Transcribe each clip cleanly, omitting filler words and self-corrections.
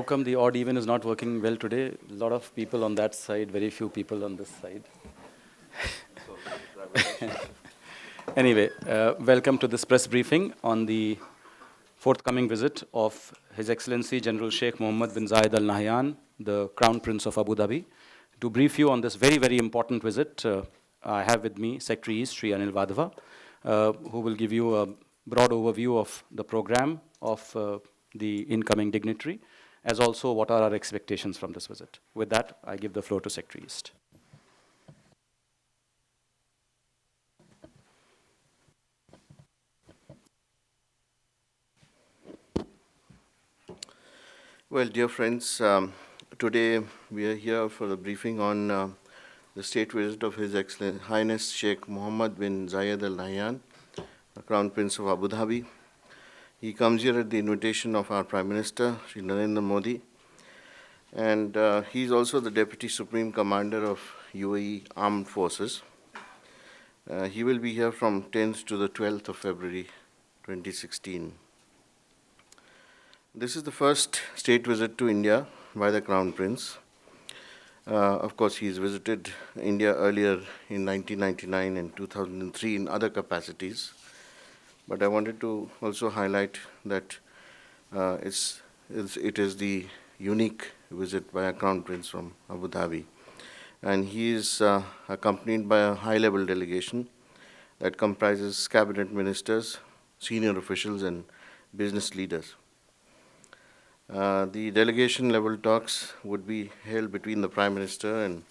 come the odd even is not working well today? A lot of people on that side, very few people on this side. Anyway, welcome to this press briefing on the forthcoming visit of His Excellency General Sheikh Mohammed bin Zayed Al Nahyan, the Crown Prince of Abu Dhabi. To brief you on this very, very important visit, I have with me Secretary East, Sri Anil Vadhava, who will give you a broad overview of the program of the incoming dignitary, as also what are our expectations from this visit. With that, I give the floor to Secretary East. Well, dear friends, today we are here for the briefing on the state visit of His Excellency Highness Sheikh Mohammed bin Zayed Al Nahyan, the Crown Prince of Abu Dhabi. He comes here at the invitation of our Prime Minister, Shri Narendra Modi, and he is also the Deputy Supreme Commander of UAE Armed Forces. He will be here from 10th to the 12th of February 2016. This is the first state visit to India by the Crown Prince. Of course, he's visited India earlier in 1999 and 2003 in other capacities. But I wanted to also highlight that it is the unique visit by a Crown Prince from Abu Dhabi. And he is accompanied by a high-level delegation that comprises cabinet ministers, senior officials, and business leaders. The delegation-level talks would be held between the Prime Minister and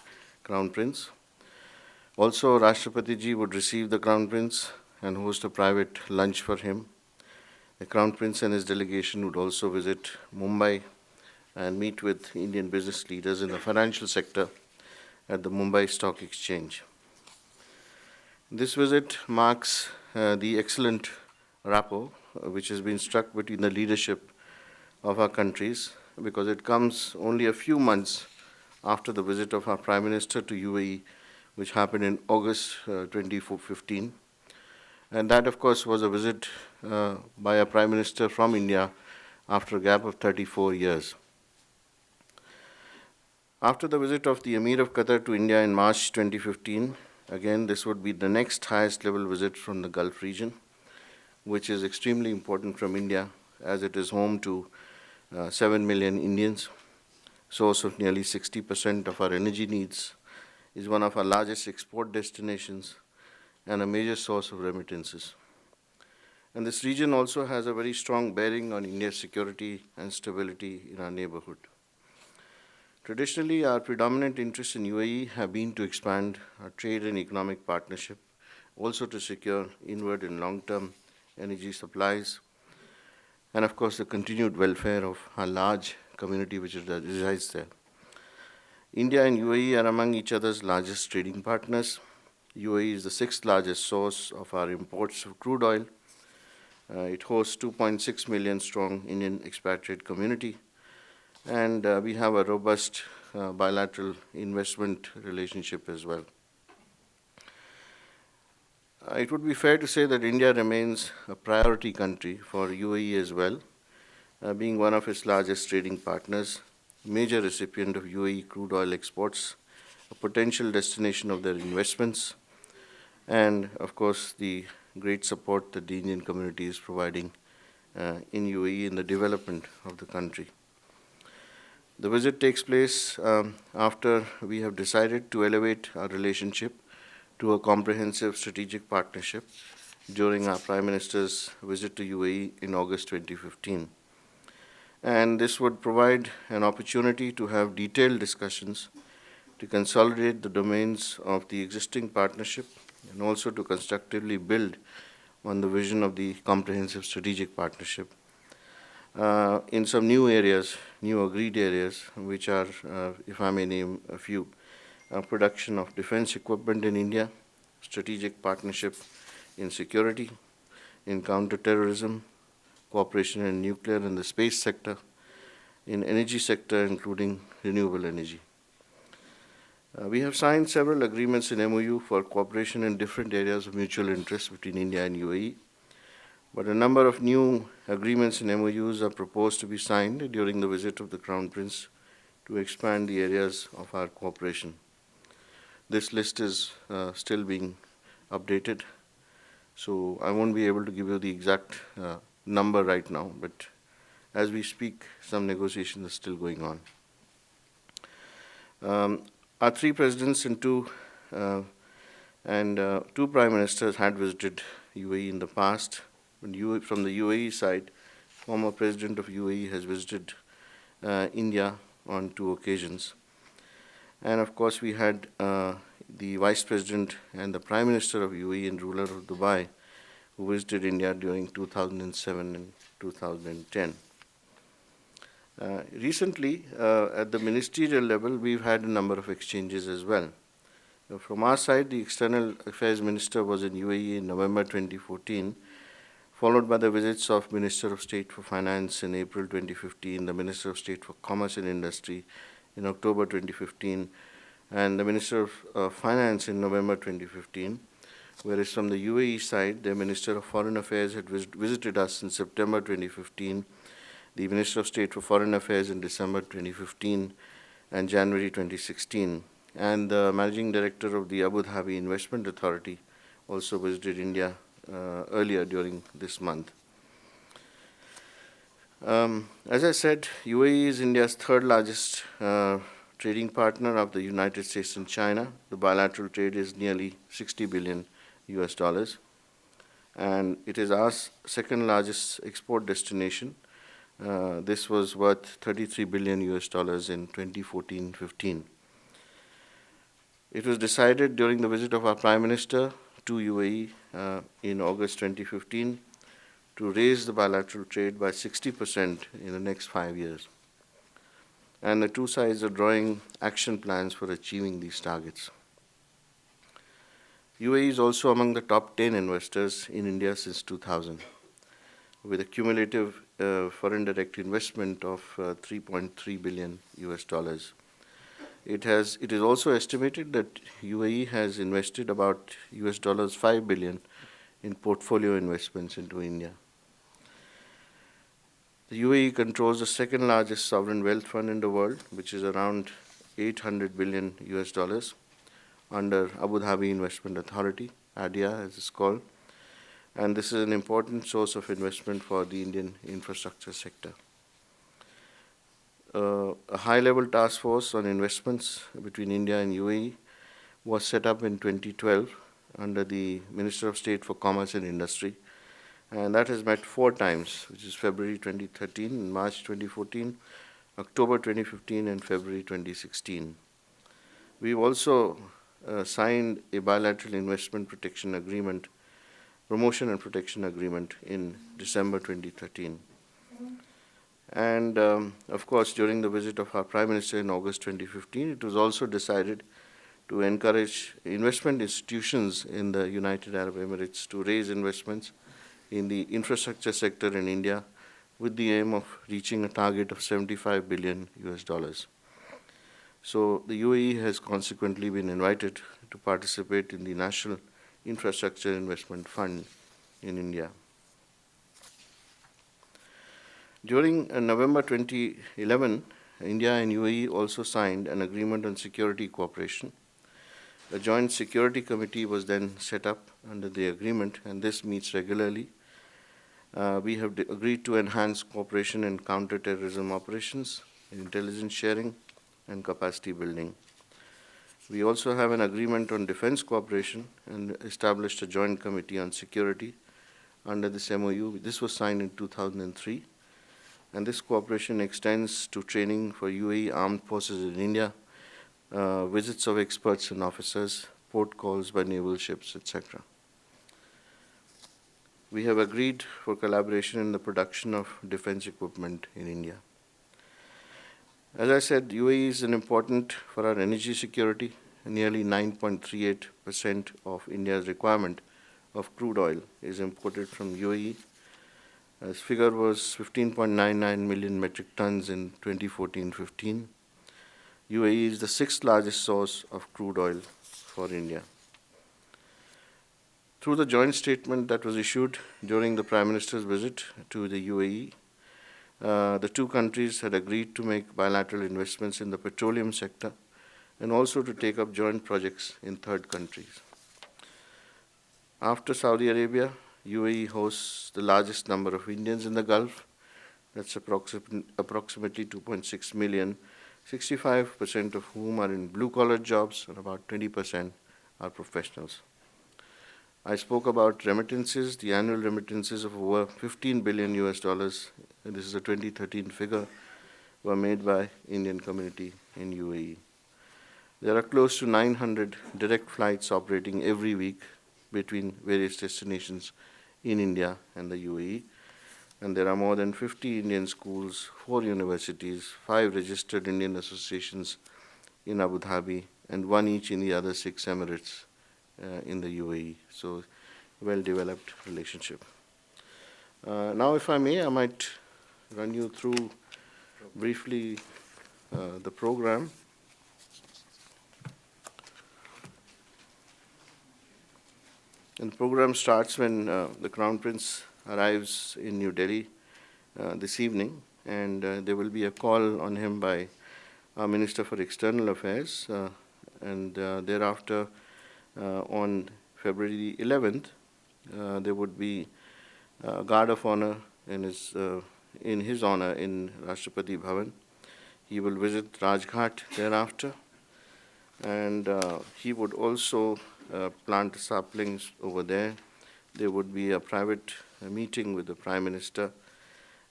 Crown Prince. Also, Rashtrapati Ji would receive the Crown Prince and host a private lunch for him. The Crown Prince and his delegation would also visit Mumbai and meet with Indian business leaders in the financial sector at the Mumbai Stock Exchange. This visit marks the excellent rapport which has been struck between the leadership of our countries, because it comes only a few months after the visit of our Prime Minister to UAE, which happened in August 2015. And that, of course, was a visit by a Prime Minister from India after a gap of 34 years. After the visit of the Emir of Qatar to India in March 2015, again, this would be the next highest level visit from the Gulf region, which is extremely important from India, as it is home to 7 million Indians, source of nearly 60% of our energy needs, is one of our largest export destinations, and a major source of remittances. And this region also has a very strong bearing on India's security and stability in our neighborhood. Traditionally, our predominant interests in UAE have been to expand our trade and economic partnership, also to secure inward and long-term energy supplies, and of course the continued welfare of our large community which resides there. India and UAE are among each other's largest trading partners. UAE is the sixth largest source of our imports of crude oil. It hosts 2.6 million strong Indian expatriate community, and we have a robust bilateral investment relationship as well. It would be fair to say that India remains a priority country for UAE as well, being one of its largest trading partners, major recipient of UAE crude oil exports, a potential destination of their investments, and of course the great support that the Indian community is providing in UAE in the development of the country. The visit takes place after we have decided to elevate our relationship to a comprehensive strategic partnership during our Prime Minister's visit to UAE in August 2015. And this would provide an opportunity to have detailed discussions to consolidate the domains of the existing partnership and also to constructively build on the vision of the comprehensive strategic partnership in some new areas, new agreed areas, which are, if I may name a few, production of defense equipment in India, strategic partnership in security, in counterterrorism, cooperation in nuclear and the space sector, in energy sector, including renewable energy. We have signed several agreements in MOU for cooperation in different areas of mutual interest between India and UAE. But a number of new agreements and MOUs are proposed to be signed during the visit of the Crown Prince to expand the areas of our cooperation. This list is still being updated, so I won't be able to give you the exact number right now, but as we speak, some negotiations are still going on. Our three presidents and two prime ministers had visited UAE in the past. From the UAE side, former president of UAE has visited India on 2 occasions. And of course, we had the vice president and the prime minister of UAE and ruler of Dubai who visited India during 2007 and 2010. Recently, at the ministerial level, we've had a number of exchanges as well. From our side, the External Affairs Minister was in UAE in November 2014, followed by the visits of Minister of State for Finance in April 2015, the Minister of State for Commerce and Industry in October 2015, and the Minister of Finance in November 2015, whereas from the UAE side, the Minister of Foreign Affairs had visited us in September 2015, the Minister of State for Foreign Affairs in December 2015 and January 2016, and the Managing Director of the Abu Dhabi Investment Authority also visited India earlier during this month. As I said, UAE is India's third largest trading partner of the United States and China. The bilateral trade is nearly 60 billion US dollars, and it is our second largest export destination. This was worth 33 billion US dollars in 2014-15. It was decided during the visit of our Prime Minister to UAE in August 2015 to raise the bilateral trade by 60% in the next 5 years. And the two sides are drawing action plans for achieving these targets. UAE is also among the top 10 investors in India since 2000, with a cumulative foreign direct investment of 3.3 billion US dollars. It is also estimated that UAE has invested about US dollars 5 billion in portfolio investments into India. The UAE controls the second largest sovereign wealth fund in the world, which is around 800 billion US dollars under Abu Dhabi Investment Authority, ADIA as it's called. And this is an important source of investment for the Indian infrastructure sector. A high-level task force on investments between India and UAE was set up in 2012 under the Minister of State for Commerce and Industry, and that has met 4 times, which is February 2013, March 2014, October 2015, and February 2016. We've also signed a bilateral investment protection agreement, promotion and protection agreement in December 2013. And of course, during the visit of our Prime Minister in August 2015, it was also decided to encourage investment institutions in the United Arab Emirates to raise investments in the infrastructure sector in India with the aim of reaching a target of 75 billion US dollars. So the UAE has consequently been invited to participate in the National Infrastructure Investment Fund in India. During November 2011, India and UAE also signed an agreement on security cooperation. A joint security committee was then set up under the agreement, and this meets regularly. We have agreed to enhance cooperation in counter-terrorism operations, intelligence sharing, and capacity building. We also have an agreement on defense cooperation and established a joint committee on security under this MOU. This was signed in 2003. And this cooperation extends to training for UAE armed forces in India, visits of experts and officers, port calls by naval ships, etc. We have agreed for collaboration in the production of defense equipment in India. As I said, UAE is important for our energy security. Nearly 9.38% of India's requirement of crude oil is imported from UAE. This figure was 15.99 million metric tons in 2014-15. UAE is the 6th largest source of crude oil for India. Through the joint statement that was issued during the Prime Minister's visit to the UAE, the two countries had agreed to make bilateral investments in the petroleum sector and also to take up joint projects in third countries. After Saudi Arabia, UAE hosts the largest number of Indians in the Gulf. That's approximately 2.6 million, 65% of whom are in blue-collar jobs and about 20% are professionals. I spoke about remittances. The annual remittances of over 15 billion US dollars, and this is a 2013 figure, were made by Indian community in UAE. There are close to 900 direct flights operating every week between various destinations in India and the UAE. And there are more than 50 Indian schools, 4 universities, 5 registered Indian associations in Abu Dhabi, and 1 each in the other 6 emirates in the UAE. So, well-developed relationship. Now, if I may, I might run you through briefly the program. And the program starts when the Crown Prince arrives in New Delhi this evening, and there will be a call on him by our Minister for External Affairs, and thereafter on February 11th, there would be a guard of honor in his honor in Rashtrapati Bhavan. He will visit Rajghat thereafter, and he would also plant saplings over there. There would be a private meeting with the Prime Minister,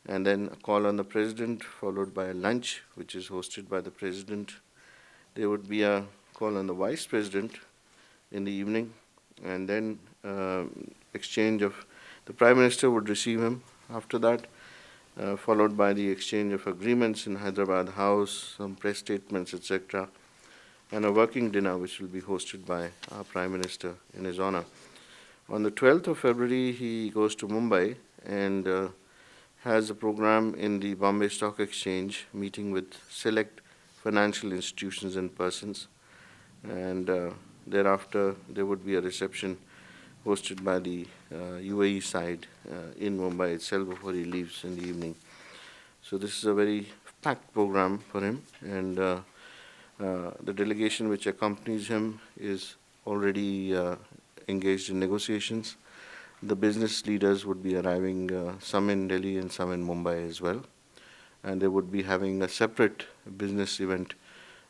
and then a call on the President, followed by a lunch, which is hosted by the President. There would be a call on the Vice President in the evening, and then exchange of, the Prime Minister would receive him after that, followed by the exchange of agreements in Hyderabad House, some press statements, etc., and a working dinner which will be hosted by our Prime Minister in his honor. On the 12th of February, he goes to Mumbai and has a program in the Bombay Stock Exchange, meeting with select financial institutions and persons. And thereafter, there would be a reception hosted by the UAE side in Mumbai itself before he leaves in the evening. So this is a very packed program for him, and the delegation which accompanies him is already engaged in negotiations. The business leaders would be arriving, some in Delhi and some in Mumbai as well. And they would be having a separate business event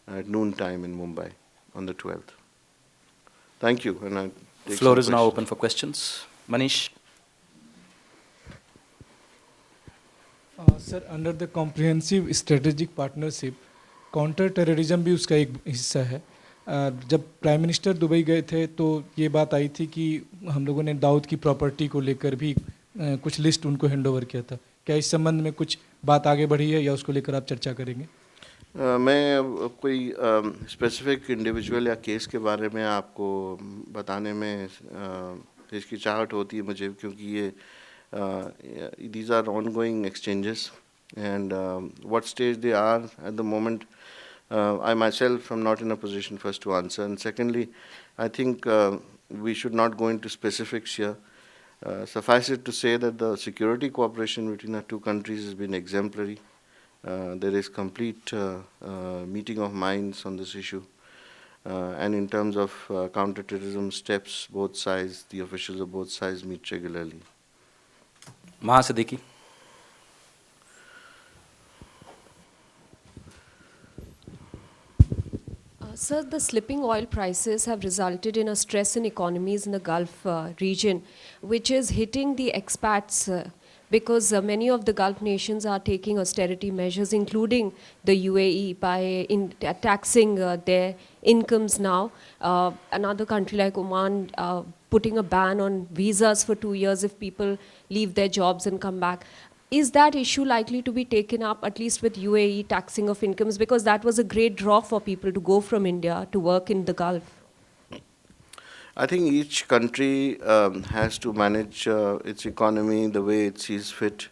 at noon time in Mumbai on the 12th. Thank you. And I take Floor some is now questions. open for questions. Manish? Sir under the comprehensive strategic partnership counter terrorism भी उसका एक हिस्सा है। जब prime minister Dubai गए थे तो ये बात आई थी कि हम लोगों ने दाऊद की प्रॉपर्टी को लेकर भी कुछ लिस्ट उनको हैंडओवर किया था। क्या इस संबंध में कुछ बात आगे बढ़ी है या उसको लेकर आप चर्चा करेंगे? मैं कोई स्पेसिफिक इंडिविजुअल या केस के बारे में आपको बताने में हिचकिचाहट होती है मुझे, क्योंकि ये these are ongoing exchanges, and what stage they are at the moment, I myself am not in a position first to answer, and secondly, I think we should not go into specifics here. Suffice it to say that the security cooperation between our two countries has been exemplary. There is complete meeting of minds on this issue, and in terms of counter-terrorism steps, both sides, the officials of both sides meet regularly. Maha Siddiqui? Sir, the slipping oil prices have resulted in a stress in economies in the Gulf region, which is hitting the expats because many of the Gulf nations are taking austerity measures, including the UAE, by taxing their incomes now. Another country like Oman putting a ban on visas for 2 years if people leave their jobs and come back. Is that issue likely to be taken up, at least with UAE taxing of incomes? Because that was a great draw for people to go from India to work in the Gulf. I think each country has to manage its economy the way it sees fit.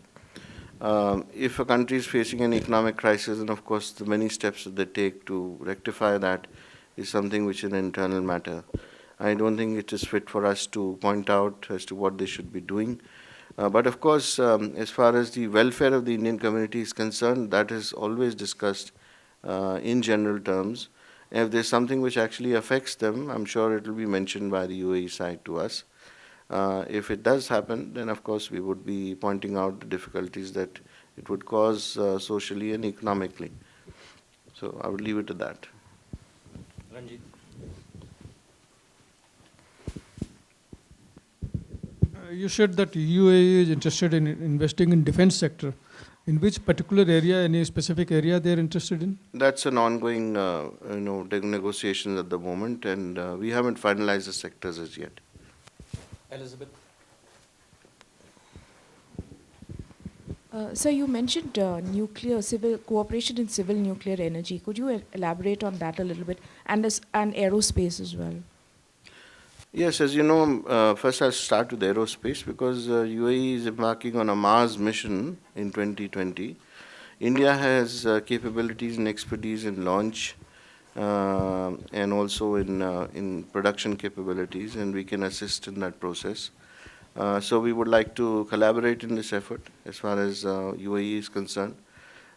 If a country is facing an economic crisis, and of course the many steps that they take to rectify that is something which is an internal matter. I don't think it is fit for us to point out as to what they should be doing. But of course, as far as the welfare of the Indian community is concerned, that is always discussed in general terms. If there's something which actually affects them, I'm sure it will be mentioned by the UAE side to us. If it does happen, then of course we would be pointing out the difficulties that it would cause socially and economically. So I would leave it at that. Ranjit. You said that UAE is interested in investing in defense sector. In which particular area, any specific area they are interested in? That's an ongoing, negotiations at the moment, and we haven't finalized the sectors as yet. Elizabeth. So you mentioned civil cooperation in civil nuclear energy. Could you elaborate on that a little bit, and aerospace as well? Yes, as you know, first I'll start with aerospace because UAE is embarking on a Mars mission in 2020. India has capabilities and expertise in launch and also in production capabilities, and we can assist in that process. So we would like to collaborate in this effort as far as UAE is concerned.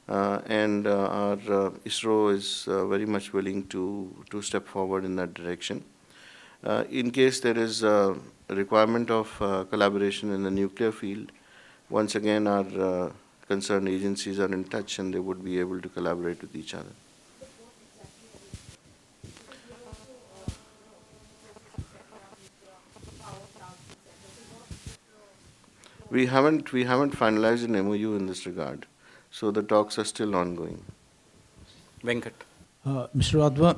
And our ISRO is very much willing to step forward in that direction. In case there is a requirement of collaboration in the nuclear field, once again our concerned agencies are in touch and they would be able to collaborate with each other. We haven't finalized an MOU in this regard, so the talks are still ongoing. Venkat. Mr. Wadhwa,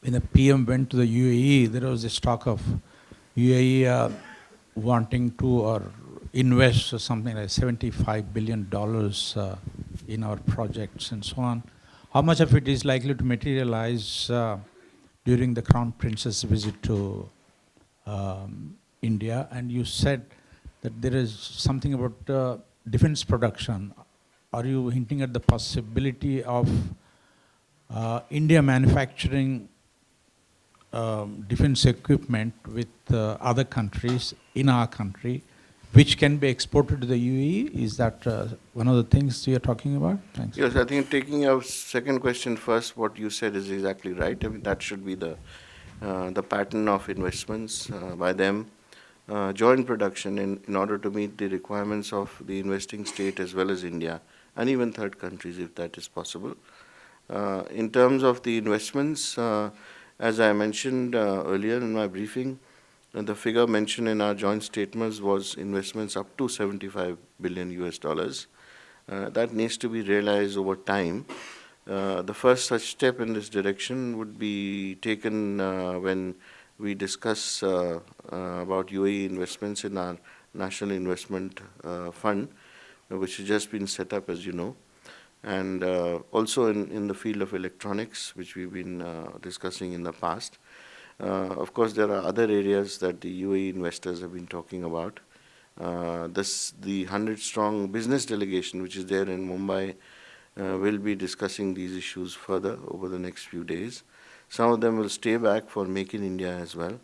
when the PM went to the UAE, there was this talk of UAE wanting to or invest something like $75 billion in our projects and so on. How much of it is likely to materialize during the Crown Prince's visit to India? And you said that there is something about defense production. Are you hinting at the possibility of India manufacturing defense equipment with other countries in our country, which can be exported to the UAE? Is that one of the things you are talking about? Thanks. Yes, I think taking your second question first, what you said is exactly right. I mean, that should be the pattern of investments by them. Joint production in order to meet the requirements of the investing state as well as India and even third countries if that is possible. In terms of the investments, as I mentioned earlier in my briefing, the figure mentioned in our joint statements was investments up to $75 billion US dollars. That needs to be realized over time. The first such step in this direction would be taken when we discuss about UAE investments in our National Investment Fund, which has just been set up, as you know, and also in the field of electronics, which we've been discussing in the past. Of course, there are other areas that the UAE investors have been talking about. The 100-strong business delegation, which is there in Mumbai, will be discussing these issues further over the next few days. Some of them will stay back for Make in India as well.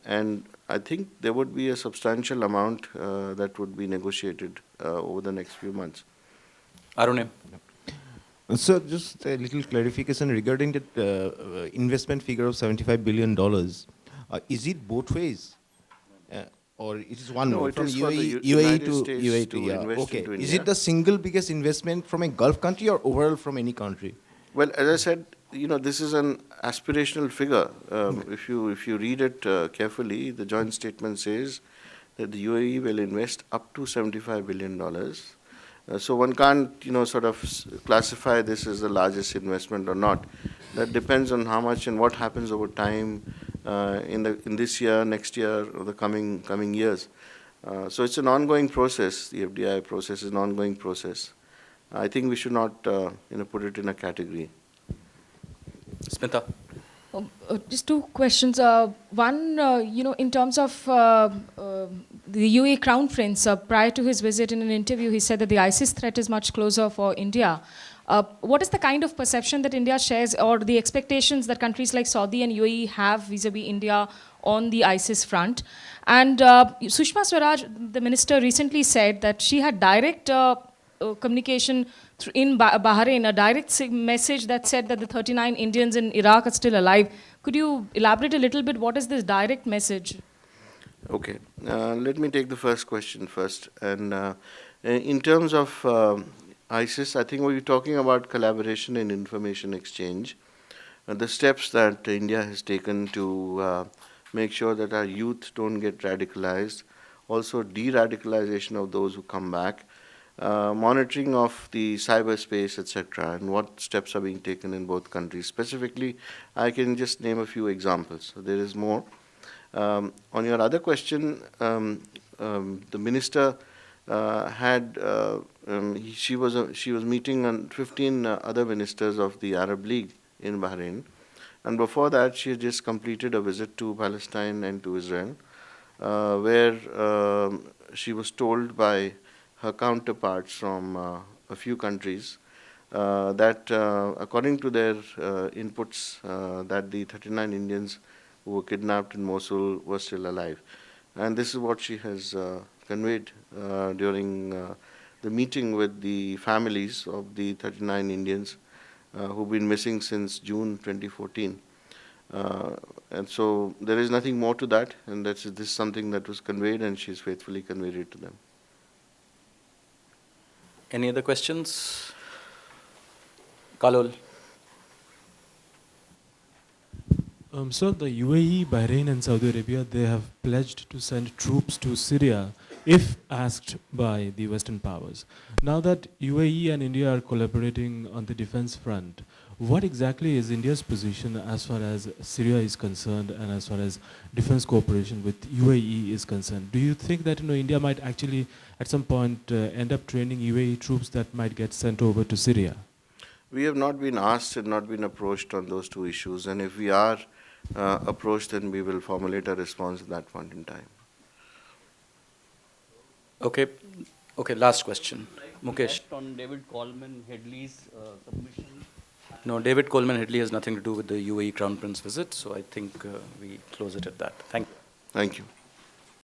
And I think there would be a substantial amount that would be negotiated over the next few months. Arunim. So just a little clarification regarding that investment figure of $75 billion. Is it both ways? Or it is one No, way it from is for the UAE United to States UAE to yeah. invest Okay. into Is India. it the single biggest investment from a Gulf country or overall from any country? Well, as I said, this is an aspirational figure. If you read it carefully, the joint statement says that the UAE will invest up to $75 billion. So one can't, sort of classify this as the largest investment or not. That depends on how much and what happens over time in this year, next year, or the coming years. So it's an ongoing process. The FDI process is an ongoing process. I think we should not, put it in a category. Smita. Just two questions. One, in terms of the UAE Crown Prince, prior to his visit in an interview, he said that the ISIS threat is much closer for India. What is the kind of perception that India shares, or the expectations that countries like Saudi and UAE have vis-a-vis India on the ISIS front? And Sushma Swaraj, the minister, recently said that she had direct communication in Bahrain, a direct message that said that the 39 Indians in Iraq are still alive. Could you elaborate a little bit? What is this direct message? Okay, let me take the first question first. And in terms of ISIS, I think we're talking about collaboration and information exchange. The steps that India has taken to make sure that our youth don't get radicalized, also de-radicalization of those who come back, monitoring of the cyberspace, etc., and what steps are being taken in both countries. Specifically, I can just name a few examples. So there is more. On your other question, the minister she was meeting on 15 other ministers of the Arab League in Bahrain, and before that she had just completed a visit to Palestine and to Israel, where she was told by her counterparts from a few countries that according to their inputs that the 39 Indians who were kidnapped in Mosul were still alive. And this is what she has conveyed during the meeting with the families of the 39 Indians who've been missing since June 2014. And so there is nothing more to that, and this is something that was conveyed, and she's faithfully conveyed it to them. Any other questions? Kalol. So the UAE, Bahrain and Saudi Arabia, they have pledged to send troops to Syria if asked by the Western powers. Now that UAE and India are collaborating on the defense front, what exactly is India's position as far as Syria is concerned and as far as defense cooperation with UAE is concerned? Do you think that India might actually at some point end up training UAE troops that might get sent over to Syria? We have not been asked and not been approached on those two issues, and if we are approached, then we will formulate a response at that point in time. Okay, last question. Mukesh. On David Coleman Headley's submission? No, David Coleman Headley has nothing to do with the UAE Crown Prince visit, so I think we close it at that. Thank you. Thank you.